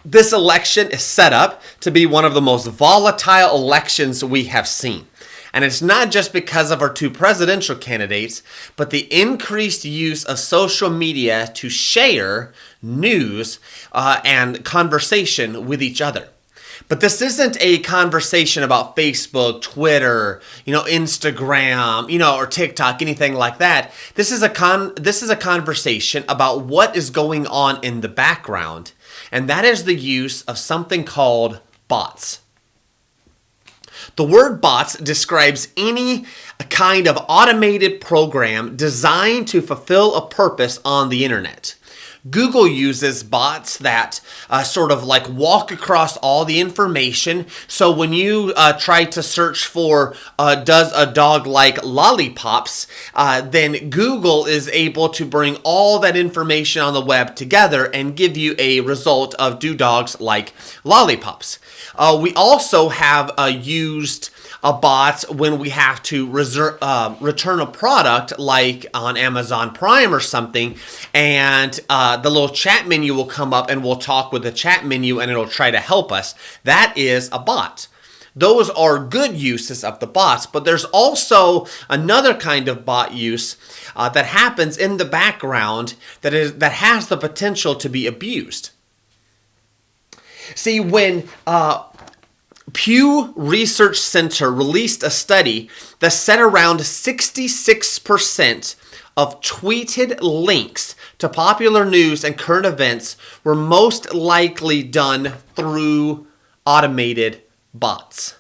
This election is set up to be one of the most volatile elections we have seen. And it's not just because of our two presidential candidates, but the increased use of social media to share news and conversation with each other. But this isn't a conversation about Facebook, Twitter, Instagram, or TikTok, anything like that. This is a conversation about what is going on in the background, and that is the use of something called bots. The word bots describes any kind of automated program designed to fulfill a purpose on the internet. Google uses bots that sort of like walk across all the information. So when you try to search for does a dog like lollipops, then Google is able to bring all that information on the web together and give you a result of do dogs like lollipops. We also have used bots when we have to return a product like on Amazon Prime or something, and the little chat menu will come up and we'll talk with the chat menu and it'll try to help us. That is a bot. Those are good uses of the bots, but there's also another kind of bot use that happens in the background that has the potential to be abused. See, when Pew Research Center released a study that said around 66% of tweeted links to popular news and current events were most likely done through automated bots.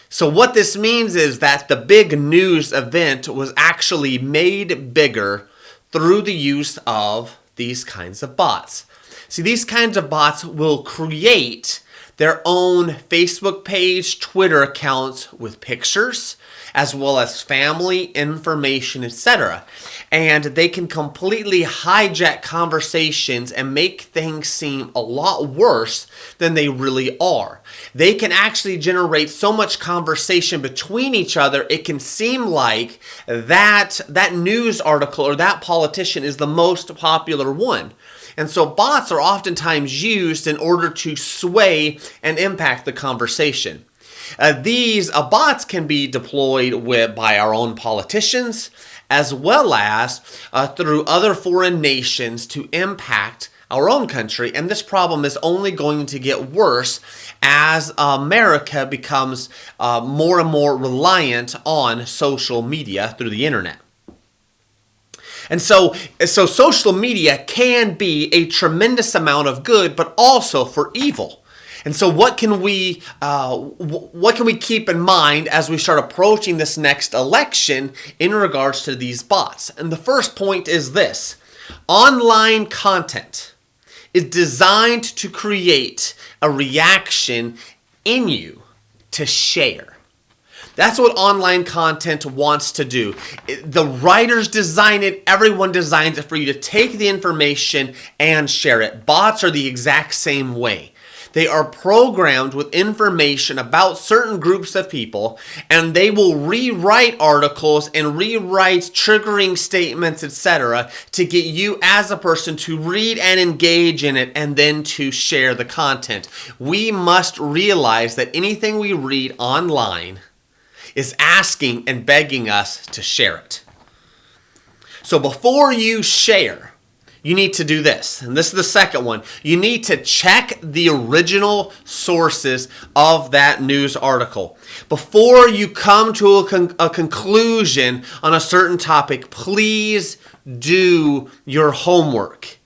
So what this means is that the big news event was actually made bigger through the use of these kinds of bots. See, these kinds of bots will create their own Facebook page, Twitter accounts with pictures, as well as family information, etc. And they can completely hijack conversations and make things seem a lot worse than they really are. They can actually generate so much conversation between each other, it can seem like that news article or that politician is the most popular one. And so bots are oftentimes used in order to sway and impact the conversation. These bots can be deployed by our own politicians as well as through other foreign nations to impact our own country. And this problem is only going to get worse as America becomes more and more reliant on social media through the internet. And so social media can be a tremendous amount of good, but also for evil. And so what can we keep in mind as we start approaching this next election in regards to these bots? And the first point is this: online content is designed to create a reaction in you to share. That's what online content wants to do. The writers design it, everyone designs it for you to take the information and share it. Bots are the exact same way. They are programmed with information about certain groups of people, and they will rewrite articles and rewrite triggering statements, etc., to get you as a person to read and engage in it and then to share the content. We must realize that anything we read online is asking and begging us to share it. So before you share, you need to do this. And this is the second one. You need to check the original sources of that news article. Before you come to a conclusion on a certain topic, please do your homework.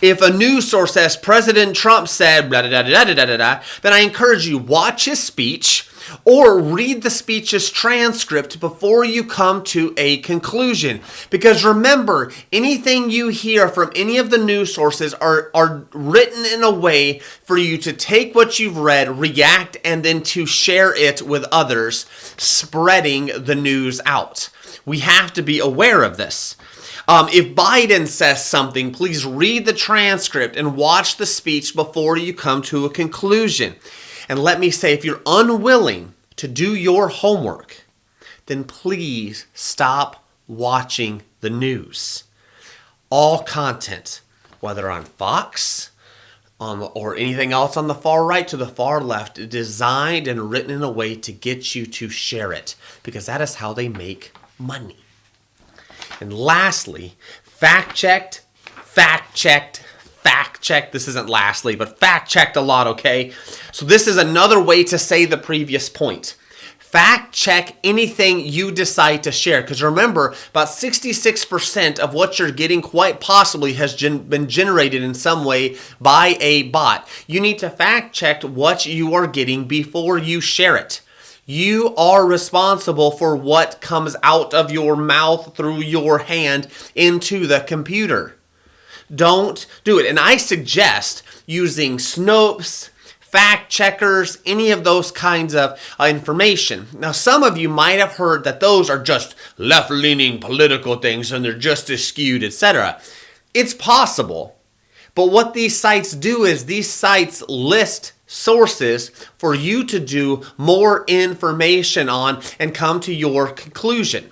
If a news source says President Trump said blah, blah, blah, blah, blah, blah, then I encourage you, watch his speech or read the speech's transcript before you come to a conclusion. Because remember, anything you hear from any of the news sources are written in a way for you to take what you've read, react, and then to share it with others, spreading the news out. We have to be aware of this. If Biden says something, please read the transcript and watch the speech before you come to a conclusion. And let me say, if you're unwilling to do your homework, then please stop watching the news. All content, whether on Fox, or anything else on the far right to the far left, designed and written in a way to get you to share it, because that is how they make money. And lastly, fact-checked. This isn't lastly, but fact-checked a lot, okay? So this is another way to say the previous point. Fact check anything you decide to share. Because remember, about 66% of what you're getting quite possibly has been generated in some way by a bot. You need to fact check what you are getting before you share it. You are responsible for what comes out of your mouth through your hand into the computer. Don't do it. And I suggest using Snopes, fact checkers, any of those kinds of information. Now, some of you might have heard that those are just left-leaning political things and they're just as skewed, etc. It's possible. But what these sites do is these sites list sources for you to do more information on and come to your conclusion.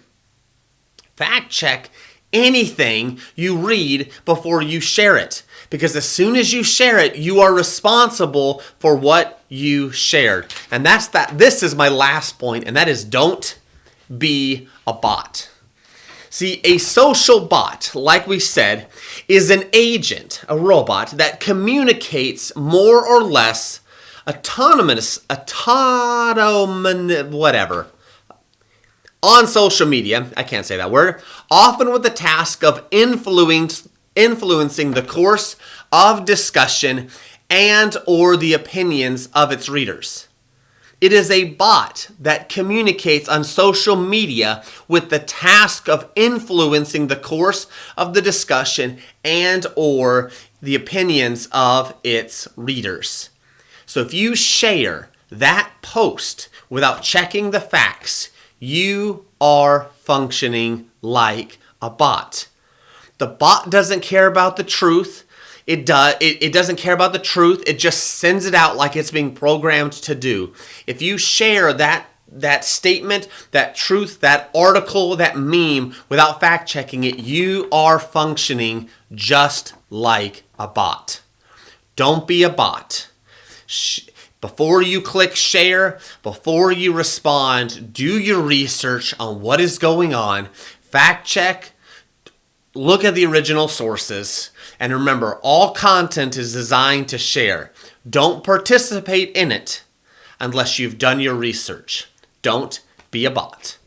Fact check anything you read before you share it. Because as soon as you share it, you are responsible for what you shared. And that's that. This is my last point, and that is don't be a bot. See, a social bot, like we said, is an agent, a robot, that communicates more or less on social media, I can't say that word, often with the task of influencing the course of discussion and or the opinions of its readers. It is a bot that communicates on social media with the task of influencing the course of the discussion and or the opinions of its readers. So if you share that post without checking the facts, you are functioning like a bot. The bot doesn't care about the truth. It doesn't care about the truth. It just sends it out like it's being programmed to do. If you share that statement, that truth, that article, that meme without fact checking it, you are functioning just like a bot. Don't be a bot. Before you click share, before you respond, do your research on what is going on. Fact check. Look at the original sources. And remember, all content is designed to share. Don't participate in it unless you've done your research. Don't be a bot.